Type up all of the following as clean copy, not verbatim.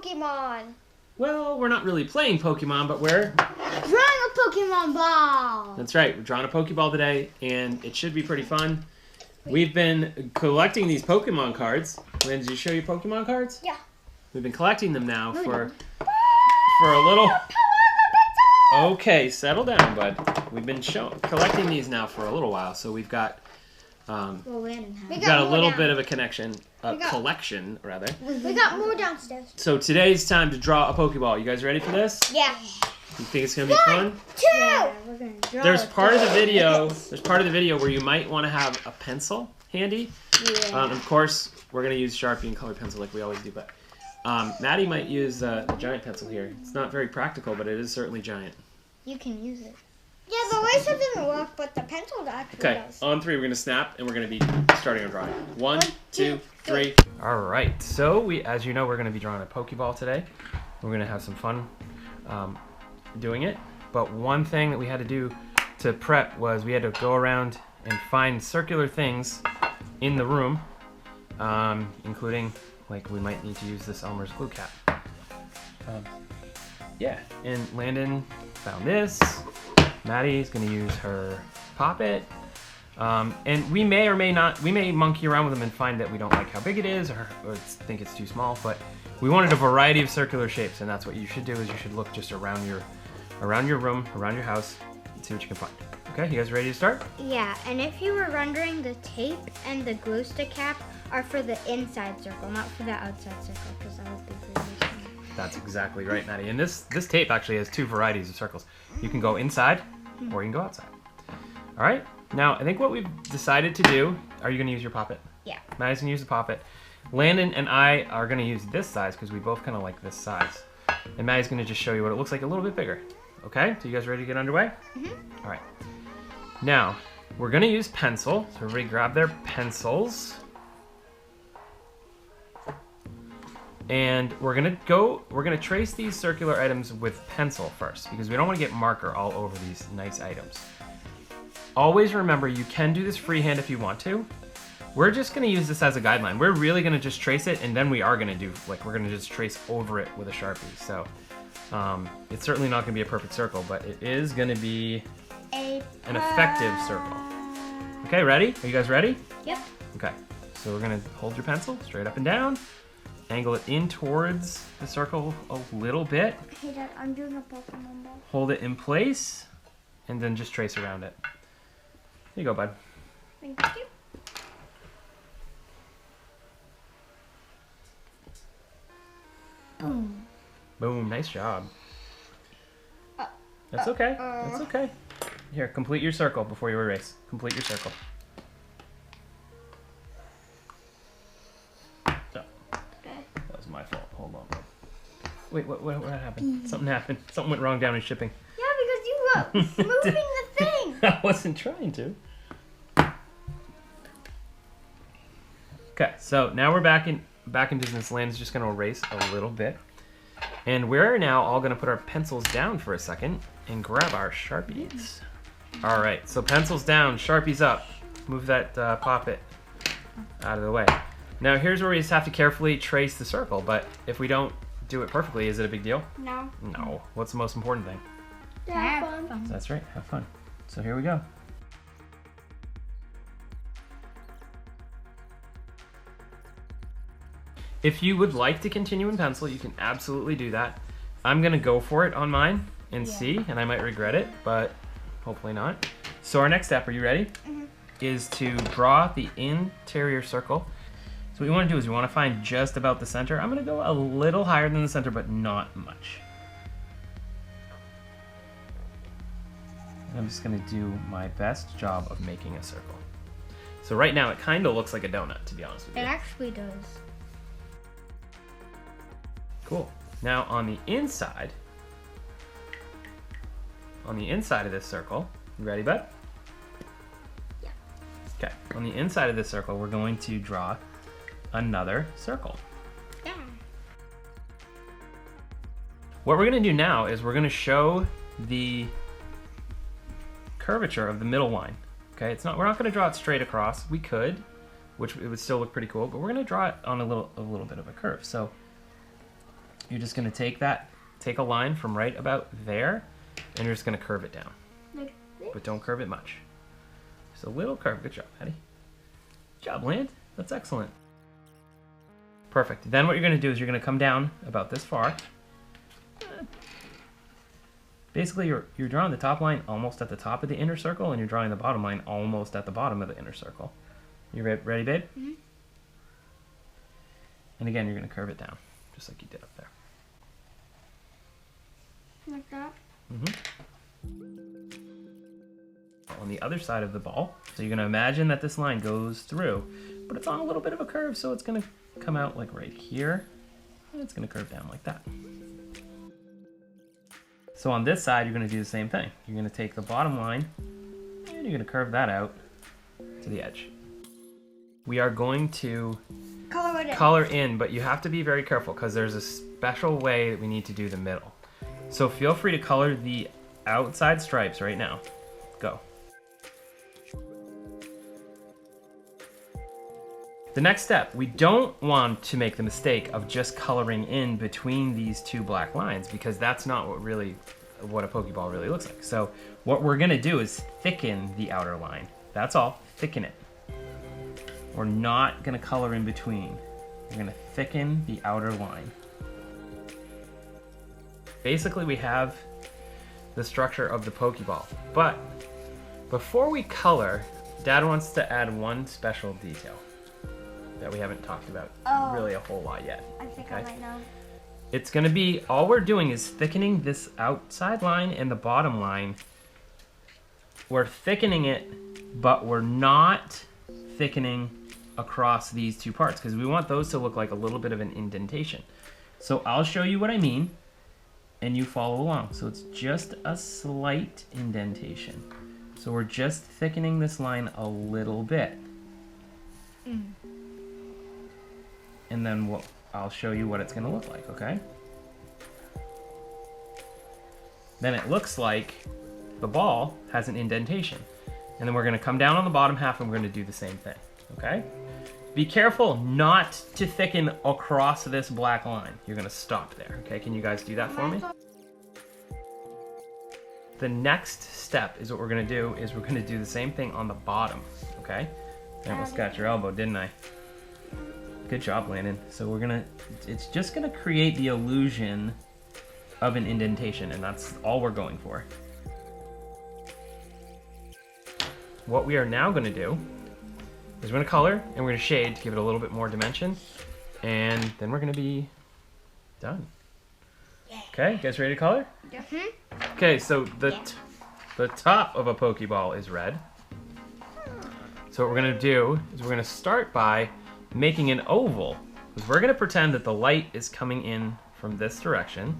Pokemon. Well, we're not really playing Pokemon, but we're drawing a Pokemon ball. That's right. We're drawing a Poké Ball today, and it should be pretty fun. We've been collecting these Pokemon cards. Lynn, did you show your Pokemon cards? Yeah. We've been collecting them now for a little... Okay, settle down, bud. We've been collecting these now for a little while, so we've got we've got a little bit of a collection, rather. We got more downstairs. So today's time to draw a Pokeball. You guys ready for this? Yeah. You think it's gonna be fun? 1, 2. Yeah, we're gonna draw. There's part of the video. There's part of the video where you might want to have a pencil handy. Yeah. Of course, we're gonna use Sharpie and colored pencil like we always do, but Maddie might use the giant pencil here. It's not very practical, but it is certainly giant. You can use it. Yeah, the laser didn't work, but the pencil actually does. On 3, we're gonna snap, and we're gonna be starting our drawing. 1, 2, 3. All right. So as you know, we're gonna be drawing a Pokeball today. We're gonna have some fun doing it. But one thing that we had to do to prep was we had to go around and find circular things in the room, including like we might need to use this Elmer's glue cap. Yeah, and Landon found this. Maddie's gonna use her Pop-It. And we may or may not, we may monkey around with them and find that we don't like how big it is or think it's too small, but we wanted a variety of circular shapes, and that's what you should do is you should look just around your room, around your house, and see what you can find. Okay, you guys ready to start? Yeah, and if you were wondering, the tape and the glue stick cap are for the inside circle, not for the outside circle, because that would be really small. That's exactly right, Maddie. And this tape actually has 2 varieties of circles. You can go inside or you can go outside. All right, now I think what we've decided to do, are you gonna use your Pop-It? Yeah. Maddie's gonna use the Pop-It. Landon and I are gonna use this size because we both kind of like this size. And Maddie's gonna just show you what it looks like a little bit bigger. Okay, so you guys ready to get underway? All right. Now, we're gonna use pencil. So everybody grab their pencils. And we're gonna trace these circular items with pencil first because we don't want to get marker all over these nice items. Always remember, you can do this freehand if you want to. We're just gonna use this as a guideline. We're really gonna just trace it, and then we are gonna do, like, we're gonna just trace over it with a Sharpie. So it's certainly not gonna be a perfect circle, but it is gonna be an effective circle. Okay, ready? Are you guys ready? Yep. Okay, so we're gonna hold your pencil straight up and down. Angle it in towards the circle a little bit. Hey, Dad, I'm doing a Pokemon ball. Hold it in place, and then just trace around it. Here you go, bud. Thank you. Boom. Boom, nice job. That's okay, that's okay. Here, complete your circle before you erase. Complete your circle. My fault. Hold on. Wait, what happened? Something happened. Something went wrong down in shipping. Yeah, because you were moving the thing. I wasn't trying to. Okay, so now we're back in business. Land's just going to erase a little bit, and we're now all going to put our pencils down for a second and grab our Sharpies. All right, so pencils down, Sharpies up. Move that Pop-It out of the way. Now here's where we just have to carefully trace the circle, but if we don't do it perfectly, is it a big deal? No. No. What's the most important thing? Have fun. That's right, have fun. So here we go. If you would like to continue in pencil, you can absolutely do that. I'm gonna go for it on mine and see, and I might regret it, but hopefully not. So our next step, are you ready? Is to draw the interior circle. So what we want to do is we want to find just about the center. I'm going to go a little higher than the center, but not much. And I'm just going to do my best job of making a circle. So right now it kind of looks like a donut, to be honest with you. It actually does. Cool. Now on the inside of this circle, you ready, bud? Yeah. Okay. On the inside of this circle, we're going to draw another circle. Yeah. What we're going to do now is we're going to show the curvature of the middle line. Okay, we're not going to draw it straight across. We could, which it would still look pretty cool, but we're going to draw it on a little bit of a curve. So you're just gonna take a line from right about there, and you're just gonna curve it down. Like this? But don't curve it much. Just a little curve. Good job, Maddie. Good job, Land. That's excellent. Perfect. Then what you're gonna do is you're gonna come down about this far. Basically, you're drawing the top line almost at the top of the inner circle, and you're drawing the bottom line almost at the bottom of the inner circle. You ready, babe? Mm-hmm. And again, you're going to curve it down, just like you did up there. Like that? Mm-hmm. On the other side of the ball, so you're going to imagine that this line goes through, but it's on a little bit of a curve, so it's going to come out like right here, and it's going to curve down like that. So on this side, you're going to do the same thing. You're going to take the bottom line, and you're going to curve that out to the edge. We are going to color in, but you have to be very careful because there's a special way that we need to do the middle. So feel free to color the outside stripes right now. Go. The next step, we don't want to make the mistake of just coloring in between these two black lines because that's not what a Pokeball really looks like. So what we're gonna do is thicken the outer line. That's all, thicken it. We're not gonna color in between. We're gonna thicken the outer line. Basically, we have the structure of the Pokeball, but before we color, Dad wants to add one special detail that we haven't talked about really a whole lot yet. I think I might know. It's gonna be, all we're doing is thickening this outside line and the bottom line. We're thickening it, but we're not thickening across these two parts because we want those to look like a little bit of an indentation. So I'll show you what I mean and you follow along. So it's just a slight indentation. So we're just thickening this line a little bit. And then I'll show you what it's gonna look like, okay? Then it looks like the ball has an indentation. And then we're gonna come down on the bottom half and we're gonna do the same thing, okay? Be careful not to thicken across this black line. You're gonna stop there, okay? Can you guys do that for me? The next step is what we're gonna do is we're gonna do the same thing on the bottom, okay? I almost got your elbow, didn't I? Good job, Landon. So it's just gonna create the illusion of an indentation, and that's all we're going for. What we are now gonna do is we're gonna color and we're gonna shade to give it a little bit more dimension, and then we're gonna be done. Okay, you guys ready to color? Okay, so the top of a Pokeball is red. So what we're gonna do is we're gonna start by making an oval, because we're gonna pretend that the light is coming in from this direction,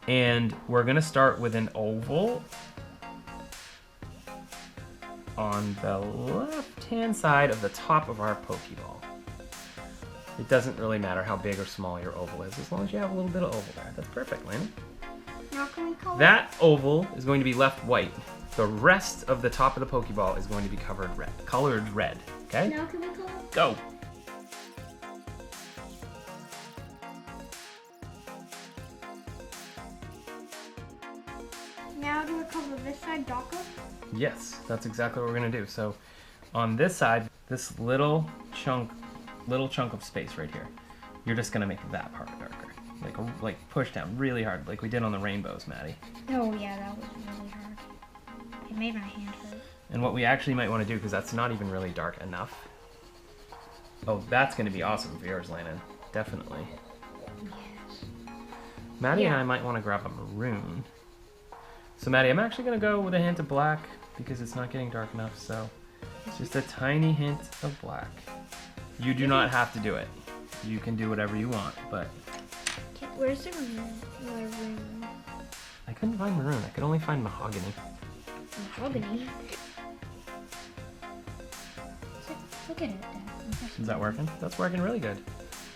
and we're gonna start with an oval on the left-hand side of the top of our Pokeball. It doesn't really matter how big or small your oval is, as long as you have a little bit of oval there. That's perfect, Landon. Now can we color? That oval is going to be left white. The rest of the top of the Pokeball is going to be colored red, okay? Now can we color? Go. Now do we color this side darker? Yes, that's exactly what we're gonna do. So on this side, this little chunk of space right here, you're just gonna make that part darker. Like push down really hard, like we did on the rainbows, Maddie. Oh yeah, that was really hard. It made my hand hurt. And what we actually might want to do, because that's not even really dark enough. Oh, that's gonna be awesome for yours, Landon. Definitely. Yes. Maddie and I might want to grab a maroon. So Maddie, I'm actually gonna go with a hint of black because it's not getting dark enough, so just a tiny hint of black. You do not have to do it. You can do whatever you want, but... Where's the maroon? I couldn't find maroon, I could only find mahogany. Mahogany? Look at it, Dad. Is that working? That's working really good.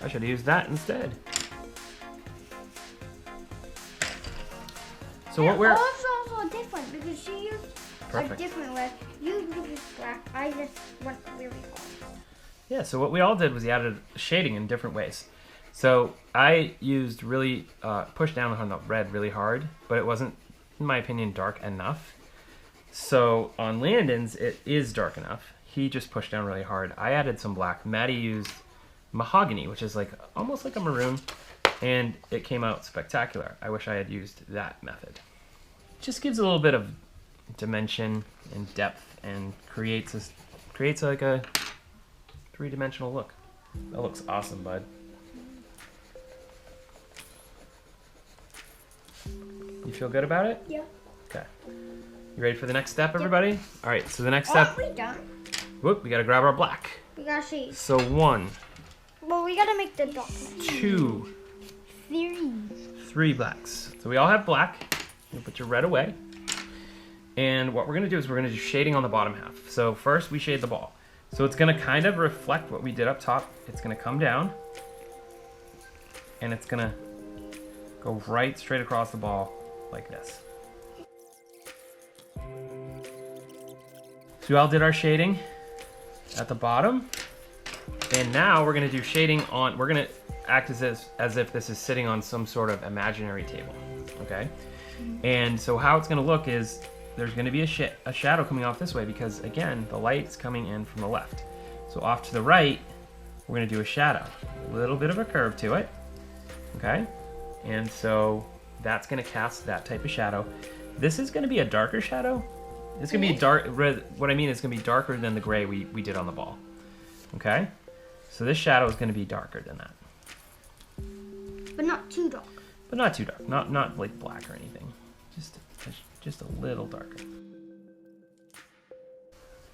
I should have used that instead. So what we're... Oh, it's also different because she used Perfect. a different way. You used black. I just went really hard. Yeah, so what we all did was we added shading in different ways. So I used really, pushed down on the red really hard, but it wasn't, in my opinion, dark enough. So on Landon's, it is dark enough. He just pushed down really hard. I added some black. Maddie used mahogany, which is like almost like a maroon, and it came out spectacular. I wish I had used that method. Just gives a little bit of dimension and depth and creates like a three-dimensional look. That looks awesome, bud. You feel good about it? Yeah. Okay. You ready for the next step, everybody? All right, so the next step. Are we done? Whoop, we gotta grab our black. We gotta see. So 1, Well, we gotta make the dot. 2, 3 blacks. So we all have black. You put your red away. And what we're gonna do is we're gonna do shading on the bottom half. So first we shade the ball. So it's gonna kind of reflect what we did up top. It's gonna come down. And it's gonna go right straight across the ball like this. So we all did our shading at the bottom. And now we're gonna do shading on, we're gonna act as if this is sitting on some sort of imaginary table, okay? And so how it's gonna look is there's gonna be a shadow coming off this way because again, the light's coming in from the left. So off to the right, we're gonna do a shadow. A little bit of a curve to it, okay? And so that's gonna cast that type of shadow. This is gonna be a darker shadow. It's gonna be dark, what I mean is gonna be darker than the gray we did on the ball, okay? So this shadow is gonna be darker than that. But not too dark. But not too dark, not like black or anything. Just a little darker.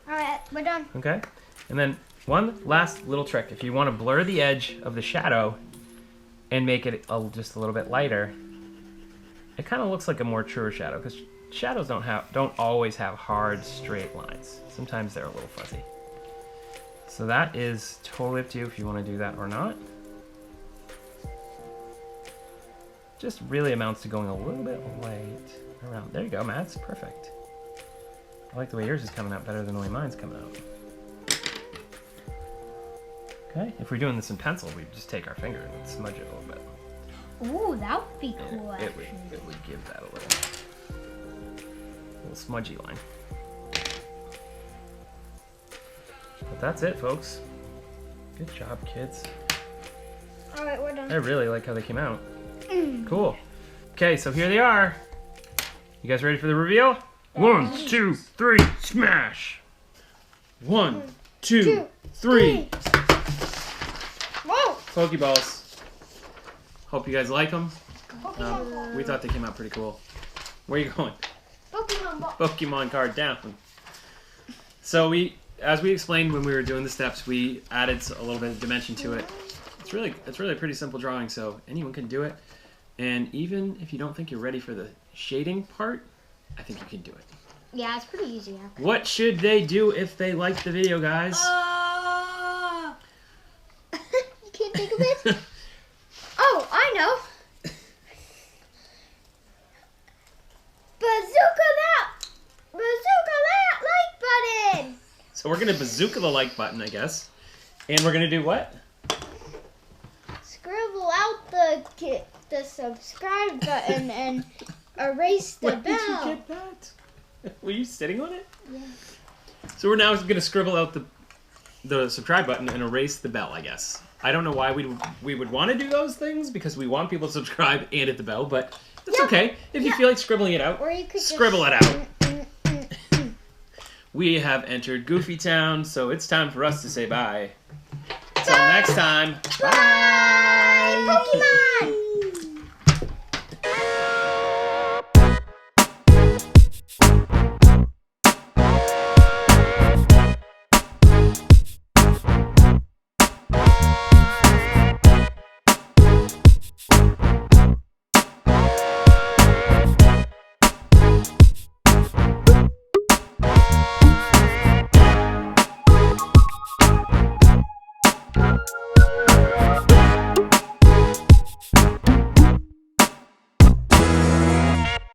Alright, we're done. Okay? And then one last little trick. If you want to blur the edge of the shadow and make it just a little bit lighter, it kind of looks like a more truer shadow because shadows don't always have hard, straight lines. Sometimes they're a little fuzzy. So that is totally up to you if you want to do that or not. Just really amounts to going a little bit light around. There you go, Matt. It's perfect. I like the way yours is coming out better than the way mine's coming out. Okay, if we're doing this in pencil, we just take our finger and smudge it a little bit. Ooh, that would be cool. It would give that a little smudgy line. But that's it, folks. Good job, kids. Alright, we're done. I really like how they came out. Cool. Okay, so here they are. You guys ready for the reveal? 1, 2, 3, smash! 1, 2, 3. Whoa! Poké Balls. Hope you guys like them. Pokemon ball. We thought they came out pretty cool. Where are you going? Pokemon ball. Pokemon card down. So as we explained when we were doing the steps, we added a little bit of dimension to it. It's really a pretty simple drawing, so anyone can do it. And even if you don't think you're ready for the shading part, I think you can do it. Yeah, it's pretty easy. Yeah. What should they do if they like the video, guys? You can't think of it? Oh, I know. Bazooka that like button. So we're gonna bazooka the like button, I guess. And we're gonna do what? Scribble out the subscribe button and erase the Where bell. did you get that? Were you sitting on it? Yeah. So we're now gonna scribble out the subscribe button and erase the bell, I guess. I don't know why we would want to do those things because we want people to subscribe and hit the bell, but that's okay. If you feel like scribbling it out, Or you could scribble it out. We have entered Goofy Town, so it's time for us to say bye. Until next time. Bye, Pokemon!